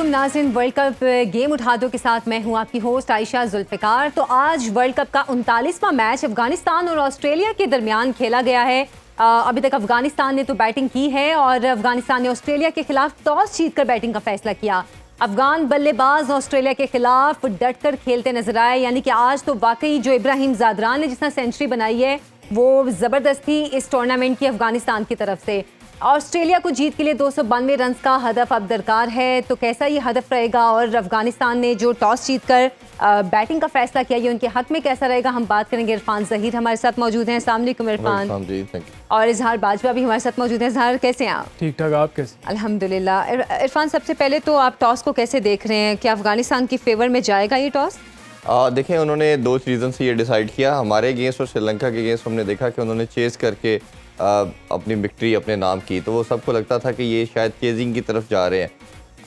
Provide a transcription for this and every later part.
नाज़रीन, world cup game उठा दो के साथ मैं हूं आपकी होस्ट आयशा जुल्फ़िकार। तो आज वर्ल्ड कप का 39वां मैच अफगानिस्तान और ऑस्ट्रेलिया के दरमियान खेला गया है। अभी तक अफगानिस्तान ने तो बैटिंग की है और अफगानिस्तान ने ऑस्ट्रेलिया के खिलाफ टॉस जीतकर बैटिंग का फैसला किया। अफगान बल्लेबाज ऑस्ट्रेलिया के खिलाफ डटकर खेलते नजर आए, यानी कि आज तो वाकई जो इब्राहिम ज़ादरान ने जिसने सेंचुरी बनाई है वो ज़बरदस्त थी इस टूर्नामेंट की अफगानिस्तान की तरफ से। ऑस्ट्रेलिया को जीत के लिए 292 रन का हदफ अब दरकार है, तो कैसा ये हदफ रहेगा और अफगानिस्तान ने जो टॉस जीतकर बैटिंग का फैसला किया ये उनके हक में कैसा रहेगा, हम बात करेंगे। इरफान ज़हीर हमारे साथ मौजूद हैं। अस्सलाम वालेकुम इरफान। और इजहार बाजवा भी हमारे साथ मौजूद हैं। इजहार, कैसे हैं आप? ठीक ठाक, आप कैसे? अल्हम्दुलिल्लाह। इरफान, सबसे पहले तो आप टॉस को कैसे देख रहे हैं, क्या अफगानिस्तान की फेवर में जाएगा ये टॉस? देखें, उन्होंने दो रीज़न से ये डिसाइड किया। हमारे अगेंस्ट और श्रीलंका के अगेंस्ट हमने देखा कि उन्होंने चेज़ करके अपनी विक्ट्री अपने नाम की, तो वो सबको लगता था कि ये शायद चेजिंग की तरफ जा रहे हैं।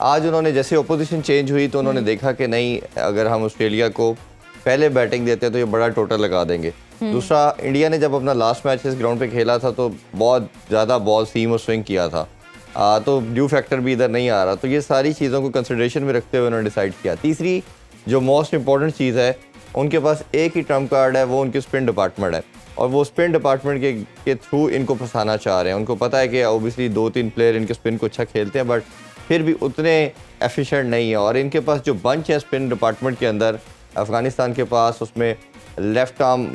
आज उन्होंने जैसे ओपोजिशन चेंज हुई तो उन्होंने देखा कि नहीं, अगर हम ऑस्ट्रेलिया को पहले बैटिंग देते हैं तो ये बड़ा टोटल लगा देंगे। दूसरा, इंडिया ने जब अपना लास्ट मैच इस ग्राउंड पे खेला था तो बहुत ज़्यादा बॉल सीम और स्विंग किया था, तो ड्यू फैक्टर भी इधर नहीं आ रहा। तो ये सारी चीज़ों को कंसिडरेशन में रखते हुए उन्होंने डिसाइड किया। तीसरी जो मोस्ट इंपॉर्टेंट चीज़ है, उनके पास एक ही ट्रम्प कार्ड है, वो उनकी स्पिन डिपार्टमेंट है और वो स्पिन डिपार्टमेंट के थ्रू इनको फंसाना चाह रहे हैं। उनको पता है कि ओबियसली 2-3 प्लेयर इनके स्पिन को अच्छा खेलते हैं, बट फिर भी उतने एफिशिएंट नहीं है। और इनके पास जो बंच है स्पिन डिपार्टमेंट के अंदर, अफगानिस्तान के पास उसमें लेफ्ट आर्म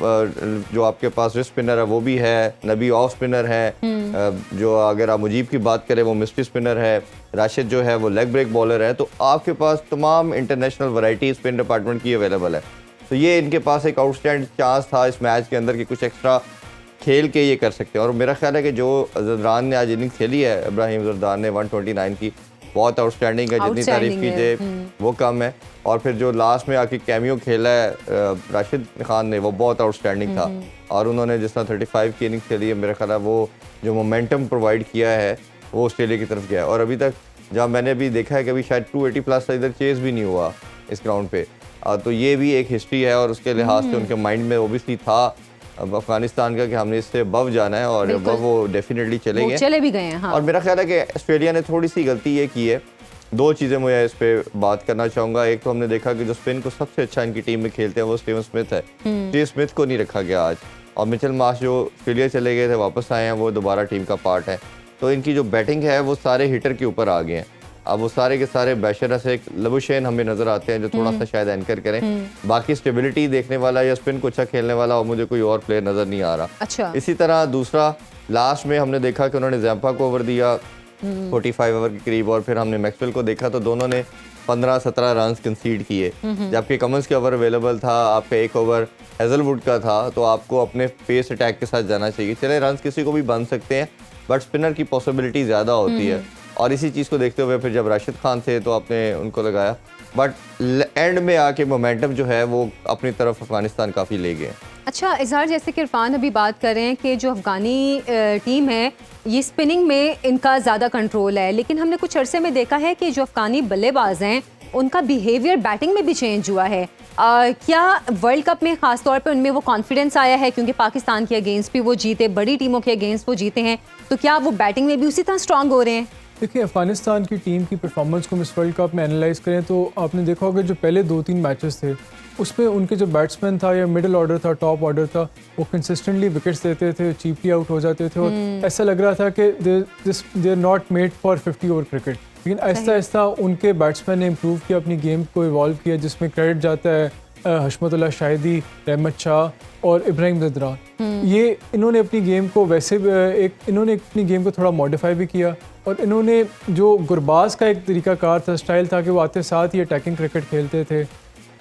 जो आपके पास रिस्ट स्पिनर है वो भी है, नबी ऑफ स्पिनर है, जो अगर आप मुजीब की बात करें वो मिस्ट्री स्पिनर है, राशिद जो है वो लेग ब्रेक बॉलर है। तो आपके पास तमाम इंटरनेशनल वैरायटी स्पिन डिपार्टमेंट की अवेलेबल है। तो ये इनके पास एक आउटस्टैंडिंग चांस था इस मैच के अंदर कि कुछ एक्स्ट्रा खेल के ये कर सकते हैं। और मेरा ख्याल है कि जो ज़रदान ने आज इनिंग खेली है, इब्राहिम ज़रदान ने 129 की, बहुत आउटस्टैंडिंग है। जितनी तारीफ कीजिए वो कम है। और फिर जो लास्ट में आके कैमियो खेला है राशिद खान ने, वो बहुत आउटस्टैंडिंग था। और उन्होंने जिस तरह 35 की इनिंग खेली है, मेरा ख्याल है वो जो मोमेंटम प्रोवाइड किया है वो ऑस्ट्रेलिया की तरफ गया है। और अभी तक जहाँ मैंने भी देखा है कि अभी शायद 280 प्लस इधर चेज़ भी नहीं हुआ इस ग्राउंड पे। तो ये भी एक हिस्ट्री है और उसके लिहाज से उनके माइंड में ओबियसली था अफगानिस्तान का कि हमने इससे अबव जाना है, और अबव वो डेफिनेटली चले भी गए हैं। हाँ। और मेरा ख्याल है कि ऑस्ट्रेलिया ने थोड़ी सी गलती ये की है। दो चीज़ें मुझे इस पर बात करना चाहूँगा। एक तो हमने देखा कि जो स्पिन को सबसे अच्छा इनकी टीम में खेलते हैं वो स्टीवन स्मिथ है। स्टीव स्मिथ को नहीं रखा गया आज, और मिचेल मार्श जो ऑस्ट्रेलिया चले गए थे वापस आए हैं, वो दोबारा टीम का पार्ट है। तो इनकी जो बैटिंग है वो सारे हिटर के ऊपर आ गए हैं। अब वो सारे के सारे बैशर से एक लबुशेन हमें नजर आते हैं जो थोड़ा सा शायद एंकर करें। बाकी स्टेबिलिटी देखने वाला या स्पिन को अच्छा खेलने वाला और मुझे कोई और प्लेयर नजर नहीं आ रहा। अच्छा। इसी तरह दूसरा, लास्ट में हमने देखा कि उन्होंने जैम्पा को ओवर दिया 45 ओवर के करीब, और फिर हमने मैक्सवेल को देखा तो दोनों ने 15-17 रन कंसीड किए, जबकि कमंस के ओवर अवेलेबल था, आपका एक ओवर हेजलवुड का था। तो आपको अपने पेस अटैक के साथ जाना चाहिए। चले रन किसी को भी बन सकते हैं, बट स्पिनर की पॉसिबिलिटी ज़्यादा होती है। और इसी चीज़ को देखते हुए फिर जब राशिद खान थे तो आपने उनको लगाया, बट एंड में आके मोमेंटम जो है वो अपनी तरफ अफगानिस्तान काफ़ी ले गए। अच्छा इजहार, जैसे कि इरफान अभी बात कर रहे हैं कि जो अफगानी टीम है ये स्पिनिंग में इनका ज़्यादा कंट्रोल है, लेकिन हमने कुछ अरसे में देखा है कि जो अफगानी बल्लेबाज हैं उनका बिहेवियर बैटिंग में भी चेंज हुआ है। क्या वर्ल्ड कप में ख़ास तौर पे उनमें वो कॉन्फिडेंस आया है, क्योंकि पाकिस्तान के अगेंस्ट भी वो जीते, बड़ी टीमों के अगेंस्ट वो जीते हैं, तो क्या वो बैटिंग में भी उसी तरह स्ट्रांग हो रहे हैं? देखिए, अफगानिस्तान की टीम की परफॉर्मेंस को इस वर्ल्ड कप में एनालाइज करें तो आपने देखा होगा जो पहले 2-3 मैचेस थे उसमें उनके जो बैट्समैन था या मिडिल ऑर्डर था, टॉप ऑर्डर था, वो कंसिस्टेंटली विकेट्स देते थे, चीपली आउट हो जाते थे और ऐसा लग रहा था कि they are not made for 50 over cricket. लेकिन आहिस्ता आहिस्ता उनके बैट्समैन ने इम्प्रूव किया, अपनी गेम को इवॉल्व किया, जिसमें क्रेडिट जाता है हशमतुल्लाह शाहिदी, रहमत शाह और इब्राहिम ज़दरान। ये इन्होंने अपनी गेम को इन्होंने अपनी गेम को थोड़ा मॉडिफाई भी किया, और इन्होंने जो गुरबाज का एक तरीकाकार था, स्टाइल था कि वो आते साथ ही अटैकिंग क्रिकेट खेलते थे।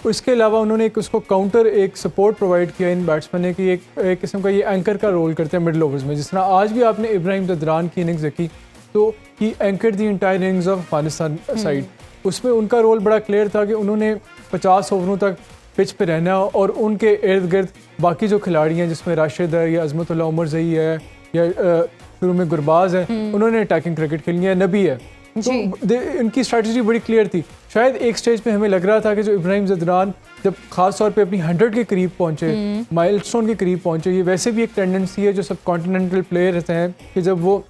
इसके अलावा उन्होंने एक उसको काउंटर एक सपोर्ट प्रोवाइड किया इन बैट्समैन ने कि एक किस्म का ये एंकर का रोल करते हैं मिडिल ओवर्स में। जिस तरह आज भी आपने इब्राहिम ज़दरान की इनिंग्स देखी तो ही anchor the entire innings of Afghanistan side. उसमें उनका रोल बड़ा क्लियर था कि उन्होंने 50 ओवरों तक पिच पे रहना और उनके इर्द गिर्द बाकी जो खिलाड़ी हैं, जिसमें राशिद है या अजमतुल्लाह उमर ज़ई है या शुरू में गुरबाज है, उन्होंने अटैकिंग क्रिकेट खेलनी है, नबी है। तो इनकी स्ट्रैटेजी बड़ी क्लियर थी। शायद एक स्टेज पे हमें लग रहा था कि जो इब्राहिम ज़दरान जब खास तौर पे अपनी 100 के करीब पहुंचे, माइलस्टोन के करीब पहुंचे, ये वैसे भी एक टेंडेंसी है जो सब कॉन्टिनेंटल प्लेयर्स हैं कि जब वो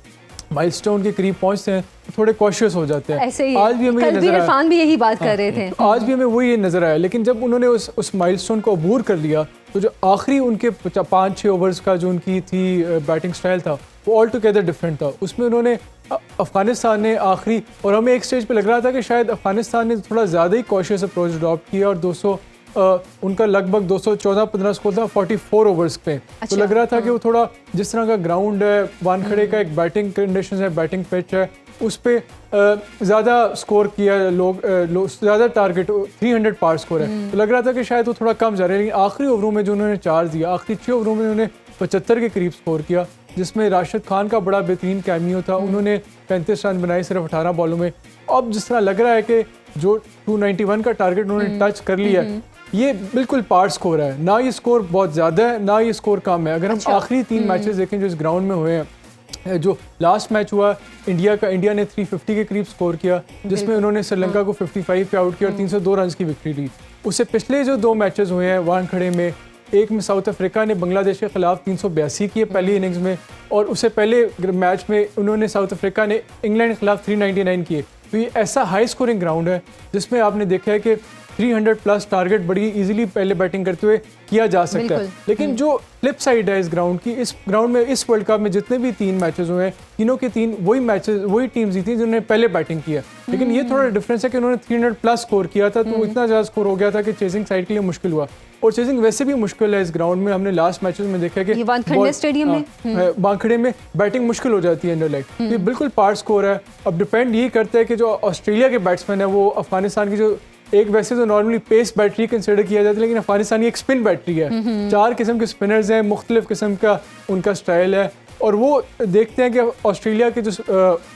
माइलस्टोन के करीब पहुंचते हैं तो थोड़े कॉशियस हो जाते हैं। ऐसे ही आज भी हमें ये कल भी नजर आया, इरफान भी यही बात कर रहे थे। तो आज भी हमें वही नज़र आया। लेकिन जब उन्होंने उस माइलस्टोन को अबूर कर लिया तो जो आखिरी उनके 5-6 ओवर्स का जो उनकी थी बैटिंग स्टाइल था वो ऑल टुगेदर डिफरेंट था। उसमें उन्होंने अफगानिस्तान ने आखिरी, और हमें एक स्टेज पे लग रहा था कि शायद अफगानिस्तान ने थोड़ा ज़्यादा ही कॉशियस अप्रोच अडॉप्ट किया और 200 उनका लगभग 214-15 स्कोर था 44 ओवर्स पे। तो लग रहा था कि वो थोड़ा जिस तरह का ग्राउंड है, वानखड़े का एक बैटिंग कंडीशन है, बैटिंग पिच है, उस पर ज़्यादा स्कोर किया लोग ज़्यादा टारगेट 300 पार स्कोर है। तो लग रहा था कि शायद वो थोड़ा कम जा रहे हैं। लेकिन आखिरी ओवरों में जो उन्होंने चार्ज दिया, आखिरी 6 ओवरों में उन्होंने 75 के करीब स्कोर किया, जिसमें राशिद खान का बड़ा बेहतरीन कैमियो था। उन्होंने 35 रन बनाए सिर्फ 18 बॉलों में। अब जिस तरह लग रहा है कि जो 291 का टारगेट उन्होंने टच कर लिया है, ये बिल्कुल पार स्कोर है, ना ये स्कोर बहुत ज़्यादा है ना ये स्कोर कम है। अगर हम आखिरी 3 मैचेस देखें जो इस ग्राउंड में हुए हैं, जो लास्ट मैच हुआ इंडिया ने 350 के करीब स्कोर किया, जिसमें उन्होंने श्रीलंका को 55 पे आउट किया और 302 रन की विक्ट्री ली। उससे पिछले जो 2 मैचेस हुए हैं वानखड़े में, एक में साउथ अफ्रीका ने बांग्लादेश के खिलाफ 382 किए पहली इनिंग्स में, और उससे पहले मैच में उन्होंने साउथ अफ्रीका ने इंग्लैंड के खिलाफ 399 किए। तो ये ऐसा हाई स्कोरिंग ग्राउंड है जिसमें आपने देखा है कि 300 प्लस टारगेट बड़ी इजीली पहले बैटिंग करते हुए किया जा सकता है। लेकिन जो फ्लिप साइड है इस ग्राउंड की, इस ग्राउंड में इस वर्ल्ड कप में जितने भी 3 मैचेस हुए हैं, तीनों के 3 वही टीम जीती जिन्होंने पहले बैटिंग किया। लेकिन ये थोड़ा डिफरेंस है कि उन्होंने 300 प्लस स्कोर किया था, तो इतना ज़्यादा स्कोर हो गया था कि चेजिंग साइड के लिए मुश्किल हुआ। और चेजिंग वैसे भी मुश्किल है इस ग्राउंड में। हमने लास्ट मैचेस में देखा कि वानखड़े स्टेडियम में वानखड़े में बैटिंग मुश्किल हो जाती है अंडर लेग। ये बिल्कुल पार स्कोर है। अब डिपेंड यही करता है कि जो ऑस्ट्रेलिया के बैट्समैन है वो अफगानिस्तान की जो एक वैसे तो नॉर्मली पेस बैटरी कंसिडर किया जाता है, लेकिन अफगानिस्तान की एक स्पिन बैटरी है। 4 किस्म के स्पिनर्स हैं, मुख्तलिफ किस्म का उनका स्टाइल है, और वो देखते हैं कि ऑस्ट्रेलिया के जो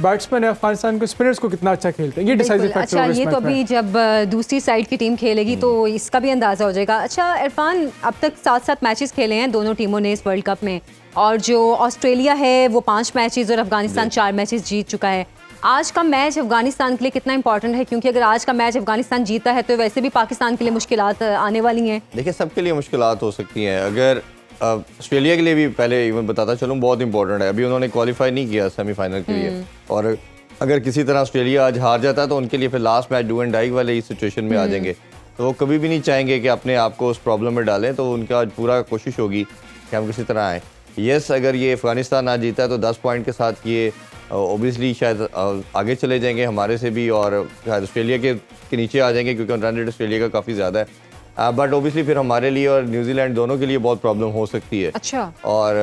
बैट्समैन है अफगानिस्तान के स्पिनर्स को कितना अच्छा खेलते हैं। ये डिसाइसिव फैक्टर अच्छा, ये तो अभी जब दूसरी साइड की टीम खेलेगी तो इसका भी अंदाज़ा हो जाएगा। अच्छा इरफान, अब तक 7-7 मैचेस खेले हैं दोनों टीमों ने इस वर्ल्ड कप में, और जो ऑस्ट्रेलिया है वो 5 मैचेस और अफगानिस्तान 4 मैचेस जीत चुका है। आज का मैच अफगानिस्तान के लिए कितना इंपॉर्टेंट है? क्योंकि अगर आज का मैच अफगानिस्तान जीता है तो वैसे भी पाकिस्तान के लिए मुश्किलात आने वाली हैं। देखिए, सबके लिए मुश्किलात हो सकती हैं। अगर ऑस्ट्रेलिया के लिए भी पहले इवन बताता चलूँ बहुत इंपॉर्टेंट है। अभी उन्होंने क्वालिफाई नहीं किया सेमीफाइनल के लिए, और अगर किसी तरह ऑस्ट्रेलिया आज हार जाता है तो उनके लिए फिर last match do and die वाले इस सिचुएशन में आ जाएंगे। तो वो कभी भी नहीं चाहेंगे कि अपने आप को उस प्रॉब्लम में डालें, तो उनका आज पूरा कोशिश होगी कि हम किसी तरह आएँ। यस, अगर ये अफगानिस्तान आज जीता है तो 10 पॉइंट के साथ ये ओबियसली शायद आगे चले जाएंगे हमारे से भी, और शायद ऑस्ट्रेलिया के नीचे आ जाएंगे क्योंकि रन रेट ऑस्ट्रेलिया का काफ़ी ज़्यादा है। बट ओबियसली फिर हमारे लिए और न्यूजीलैंड दोनों के लिए बहुत प्रॉब्लम हो सकती है। अच्छा। और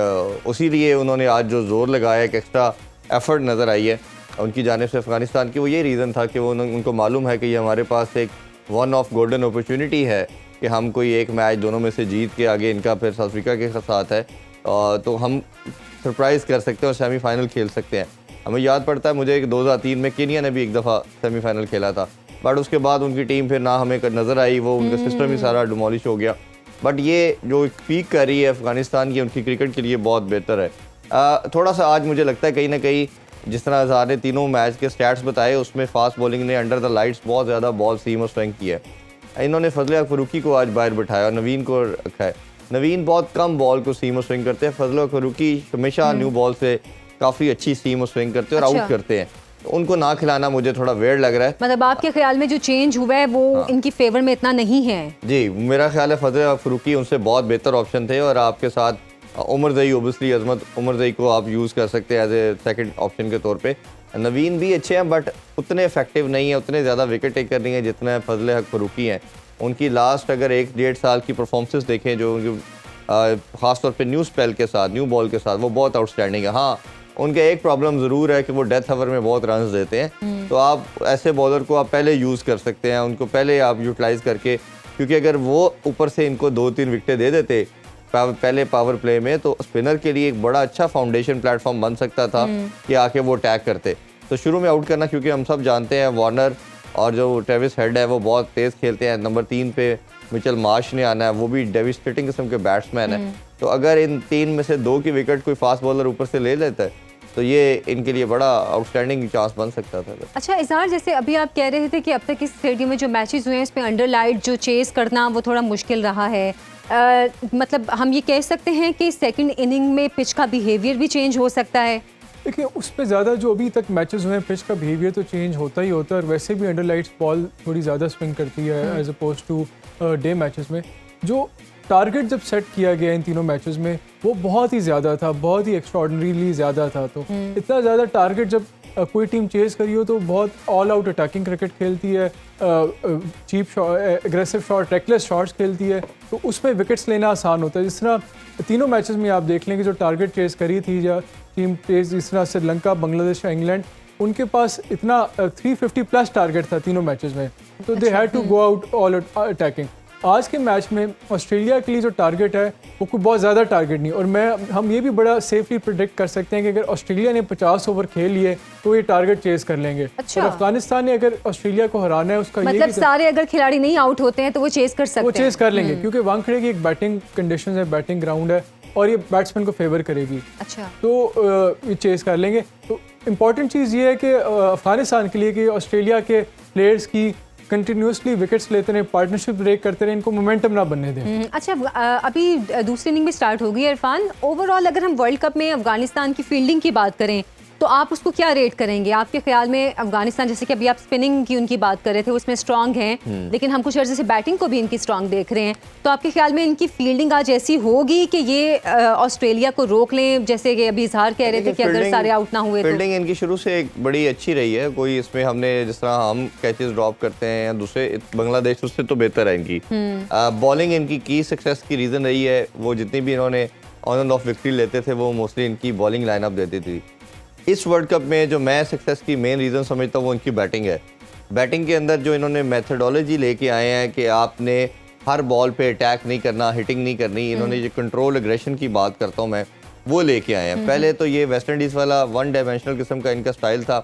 उसी लिए उन्होंने आज जो जोर लगाया, एक एक्स्ट्रा एफर्ट नज़र आई है उनकी जानिब से अफगानिस्तान की। वो ये रीज़न था कि वो उनको मालूम है कि ये हमारे पास एक वन ऑफ गोल्डन अपॉर्चुनिटी है कि हम कोई एक मैच दोनों में से जीत के आगे इनका फिर साउथ अफ्रीका के साथ है, तो हम सरप्राइज़ कर सकते हैं और सेमीफाइनल खेल सकते हैं। हमें याद पड़ता है मुझे 2003 में केनिया ने भी एक दफ़ा सेमीफाइनल खेला था, बट उसके बाद उनकी टीम फिर ना हमें नज़र आई, वो उनका सिस्टम ही सारा डिमोलिश हो गया। बट ये जो पीक कर रही है अफगानिस्तान की, उनकी क्रिकेट के लिए बहुत बेहतर है। थोड़ा सा आज मुझे लगता है कहीं ना कहीं जिस तरह अज़हर ने तीनों मैच के स्टैट्स बताए, उसमें फास्ट बॉलिंग ने अंडर द लाइट्स बहुत ज़्यादा बॉल सीम और स्विंग की है। इन्होंने फजल फरूकी को आज बाहर बिठाया और नवीन को रखा है। नवीन बहुत कम बॉल को सीम और स्विंग करते हैं, फजल फरूकी हमेशा न्यू बॉल से काफ़ी अच्छी सीम और स्विंग करते हैं और आउट करते हैं। तो उनको ना खिलाना मुझे थोड़ा वेird लग रहा है। मतलब आपके ख्याल में जो चेंज हुआ है वो इनकी फेवर में इतना नहीं है? जी, मेरा ख्याल है फजल फरूकी उनसे बहुत बेहतर ऑप्शन थे, और आपके साथ उमर ज़ई, ओबियसली अजमत उमर ज़ई को आप यूज़ कर सकते हैं एज ए सेकंड ऑप्शन के तौर पे। नवीन भी अच्छे हैं बट उतने इफेक्टिव नहीं है, उतने ज़्यादा विकेट टेकर नहीं है जितने फजल हक फरूकी हैं। उनकी लास्ट अगर 1-1.5 साल की परफॉर्मेंसेस देखें, जो उनकी ख़ासतौर पे न्यू स्पेल के साथ, न्यू बॉल के साथ, वो बहुत आउटस्टैंडिंग है। हाँ, उनका एक प्रॉब्लम ज़रूर है कि वो डेथ ओवर में बहुत रन्स देते हैं, तो आप ऐसे बॉलर को आप पहले यूज़ कर सकते हैं, उनको पहले आप यूटिलाइज़ करके, क्योंकि अगर वो ऊपर से इनको 2-3 विकेटें दे देते पहले पावर प्ले में, तो स्पिनर के लिए एक बड़ा अच्छा फाउंडेशन प्लेटफॉर्म बन सकता था कि आके वो अटैक करते। तो शुरू में आउट करना, क्योंकि हम सब जानते हैं वार्नर और जो ट्रेविस हेड है वो बहुत तेज़ खेलते हैं। नंबर 3 पे मिचेल मार्श ने आना है, वो भी डेविस्टेटिंग किस्म के बैट्समैन है। तो अगर इन 3 में से 2 की विकेट कोई फास्ट बॉलर ऊपर से ले लेता है तो ये इनके लिए बड़ा आउटस्टैंडिंग चांस बन सकता था। अच्छा इज़हार, जैसे अभी आप कह रहे थे कि अब तक इस स्टेडियम में जो मैचेस हुए हैं इसमें अंडर लाइट जो चेस करना वो थोड़ा मुश्किल रहा है। मतलब हम ये कह सकते हैं कि सेकंड इनिंग में पिच का बिहेवियर भी चेंज हो सकता है? देखिए उस पर ज़्यादा जो अभी तक मैचेस हुए हैं पिच का बिहेवियर तो चेंज होता ही होता है, और वैसे भी अंडर लाइट्स बॉल थोड़ी ज़्यादा स्विंग करती है as opposed to day matches में। जो टारगेट जब सेट किया गया इन तीनों मैचेस में वो बहुत ही ज़्यादा था, बहुत ही एक्स्ट्रॉर्डनरीली ज़्यादा था। तो इतना ज़्यादा टारगेट जब कोई टीम चेज करी हो तो बहुत ऑल आउट अटैकिंग क्रिकेट खेलती है, cheap shot, aggressive shot, reckless shots खेलती है, तो उसमें विकेट्स लेना आसान होता है। जिस तरह तीनों मैचेस में आप देख लेंगे जो टारगेट चेज करी थी या टीम चेज, जिस तरह श्रीलंका, बांग्लादेश या इंग्लैंड, उनके पास इतना 350 प्लस टारगेट था तीनों मैचेस में, तो they had to go out all attacking. आज के मैच में ऑस्ट्रेलिया के लिए जो टारगेट है वो कोई बहुत ज़्यादा टारगेट नहीं, और हम ये भी बड़ा सेफली प्रिडिक्ट कर सकते हैं कि अगर ऑस्ट्रेलिया ने 50 ओवर खेल लिए तो ये टारगेट चेज कर लेंगे। अच्छा। और अफगानिस्तान ने अगर ऑस्ट्रेलिया को हराना है उसका मतलब सारे अगर खिलाड़ी नहीं आउट होते हैं तो वो चेज कर सकते हैं, वो चेज कर लेंगे, क्योंकि वानखेड़े की एक बैटिंग कंडीशन है, बैटिंग ग्राउंड है, और ये बैट्समैन को फेवर करेगी। अच्छा, तो ये चेज कर लेंगे। तो इम्पॉर्टेंट चीज़ ये है कि अफगानिस्तान के लिए कि ऑस्ट्रेलिया के प्लेयर्स की कंटिन्यूसली विकेट्स लेते रहे, पार्टनरशिप ब्रेक करते रहे, इनको मोमेंटम ना बनने दें। अच्छा, अभी दूसरी इनिंग भी स्टार्ट हो गई है इरफान। ओवरऑल अगर हम वर्ल्ड कप में अफगानिस्तान की फील्डिंग की बात करें तो आप उसको क्या रेट करेंगे? आपके ख्याल में अफगानिस्तान, जैसे कि अभी आप स्पिनिंग की उनकी बात कर रहे थे, उसमें स्ट्रांग हैं, लेकिन हम कुछ अर्से से बैटिंग को भी इनकी स्ट्रांग देख रहे हैं, तो आपके ख्याल में इनकी फील्डिंग आज ऐसी होगी कि ये ऑस्ट्रेलिया को रोक लें, जैसे कि अभी इजहार कह रहे थे कि अगर सारे आउट ना हुए तो? फील्डिंग इनकी शुरू से एक बड़ी अच्छी रही है, कोई इसमें हमने जिस तरह हम कैचेस ड्रॉप करते हैं या दूसरे बांग्लादेश उससे तो बेहतर है इनकी। बॉलिंग इनकी की सक्सेस की रीज़न रही है, वो जितनी भी इन्होंने ऑन एंड ऑफ विक्ट्री लेते थे वो मोस्टली इनकी बॉलिंग लाइनअप देती थी। इस वर्ल्ड कप में जो मैं सक्सेस की मेन रीज़न समझता हूँ वो इनकी बैटिंग है। बैटिंग के अंदर जो इन्होंने मेथडोलॉजी लेके आए हैं कि आपने हर बॉल पे अटैक नहीं करना, हिटिंग नहीं करनी, इन्होंने जो कंट्रोल एग्रेशन की बात करता हूँ मैं, वो लेके आए हैं। पहले तो ये वेस्ट इंडीज़ वाला वन डायमेंशनल किस्म का इनका स्टाइल था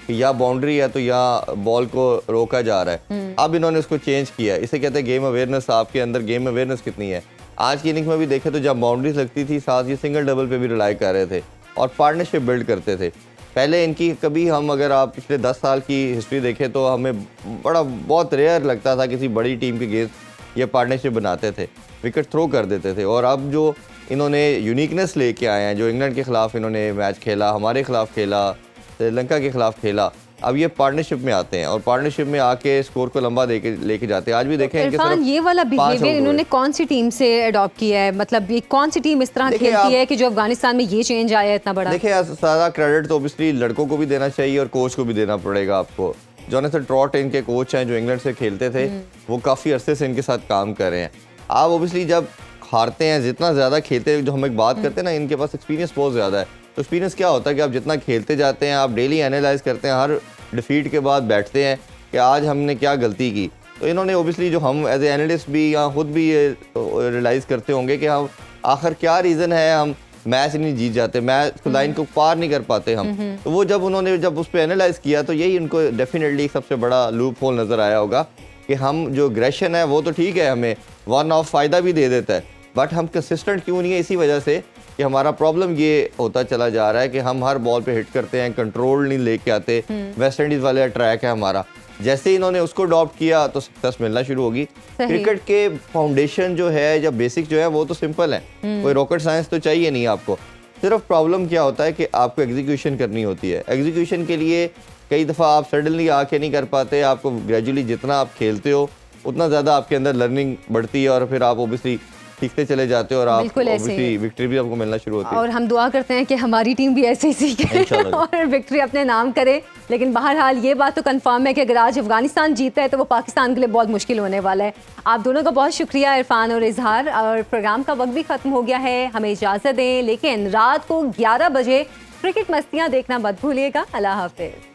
कि या बाउंड्री है तो या बॉल को रोका जा रहा है। अब इन्होंने इसको चेंज किया, इसे कहते हैं गेम अवेयरनेस। आपके अंदर गेम अवेयरनेस कितनी है? आज की इनिंग में भी देखे तो जब बाउंड्रीज लगती थी साथ ये सिंगल डबल पे भी रिलाई कर रहे थे और पार्टनरशिप बिल्ड करते थे। पहले इनकी कभी हम अगर आप पिछले 10 साल की हिस्ट्री देखें तो हमें बहुत रेयर लगता था किसी बड़ी टीम के अगेंस्ट ये पार्टनरशिप बनाते थे, विकेट थ्रो कर देते थे। और अब जो इन्होंने यूनिकनेस लेके आए हैं, जो इंग्लैंड के ख़िलाफ़ इन्होंने मैच खेला, हमारे ख़िलाफ़ खेला, श्रीलंका के ख़िलाफ़ खेला, अब ये पार्टनरशिप में आते हैं और पार्टनरशिप में आके स्कोर को लंबा लेके जाते हैं। आज भी देखें कि इरफान, ये वाला बिहेवियर इन्होंने कौन सी टीम से अडॉप्ट किया है? मतलब ये कौन सी टीम इस तरह खेलती है कि जो अफगानिस्तान में ये चेंज आया है इतना बड़ा? देखिए, सारा क्रेडिट तो ऑब्वियसली लड़कों को भी देना चाहिए और कोच को भी देना पड़ेगा आपको। जोनाथन ट्रॉट इनके कोच हैं जो इंग्लैंड से खेलते थे, वो काफ़ी अरसे से इनके साथ काम कर रहे हैं। आप ऑब्वियसली जब हारते हैं, जितना ज़्यादा खेलते हैं, जो हम एक बात करते हैं ना, इनके पास एक्सपीरियंस बहुत ज़्यादा है। तो एक्सपीरियंस क्या होता है कि आप जितना खेलते जाते हैं, आप डेली एनालाइज करते हैं, हर डिफीट के बाद बैठते हैं कि आज हमने क्या गलती की। तो इन्होंने ओबियसली, जो हम एज ए एनालिस्ट भी या खुद भी ये रियलाइज़ करते होंगे कि हम आखिर क्या रीज़न है हम मैच नहीं जीत जाते, मैच लाइन को पार नहीं कर पाते हम। तो वो जब उन्होंने उस पर एनालाइज किया तो यही उनको डेफिनेटली सबसे बड़ा लूप होल नज़र आया होगा कि हम जो एग्रेशन है वो तो ठीक है, हमें वन ऑफ फ़ायदा भी दे देता है, बट हम कंसिस्टेंट क्यों नहीं है? इसी वजह से कि हमारा प्रॉब्लम ये होता चला जा रहा है कि हम हर बॉल पे हिट करते हैं, कंट्रोल नहीं लेके आते। वेस्ट इंडीज़ वाले ट्रैक है हमारा, जैसे ही इन्होंने उसको अडॉप्ट किया तो सक्सेस मिलना शुरू होगी। क्रिकेट के फाउंडेशन जो है या बेसिक जो है वो तो सिंपल है, कोई रॉकेट साइंस तो चाहिए नहीं आपको। सिर्फ प्रॉब्लम क्या होता है कि आपको एग्जीक्यूशन करनी होती है। एग्जीक्यूशन के लिए कई दफ़ा आप सडनली आके नहीं कर पाते, आपको ग्रेजुअली जितना आप खेलते हो उतना ज़्यादा आपके अंदर लर्निंग बढ़ती है और फिर आप ओबियसली सीखते चले जाते हो और आप ऑब्वियसली विक्ट्री भी आपको मिलना शुरू होती है। और हम दुआ करते हैं कि हमारी टीम भी ऐसे ही सीखे और विक्ट्री अपने नाम करे। लेकिन बहरहाल ये बात तो कंफर्म है कि अगर आज अफगानिस्तान जीता है तो वो पाकिस्तान के लिए बहुत मुश्किल होने वाला है। आप दोनों का बहुत शुक्रिया इरफान और इजहार। और प्रोग्राम का वक्त भी ख़त्म हो गया है, हमें इजाज़त दें, लेकिन रात को 11 बजे क्रिकेट मस्तियाँ देखना मत भूलिएगा। अल्लाह हाफिज़।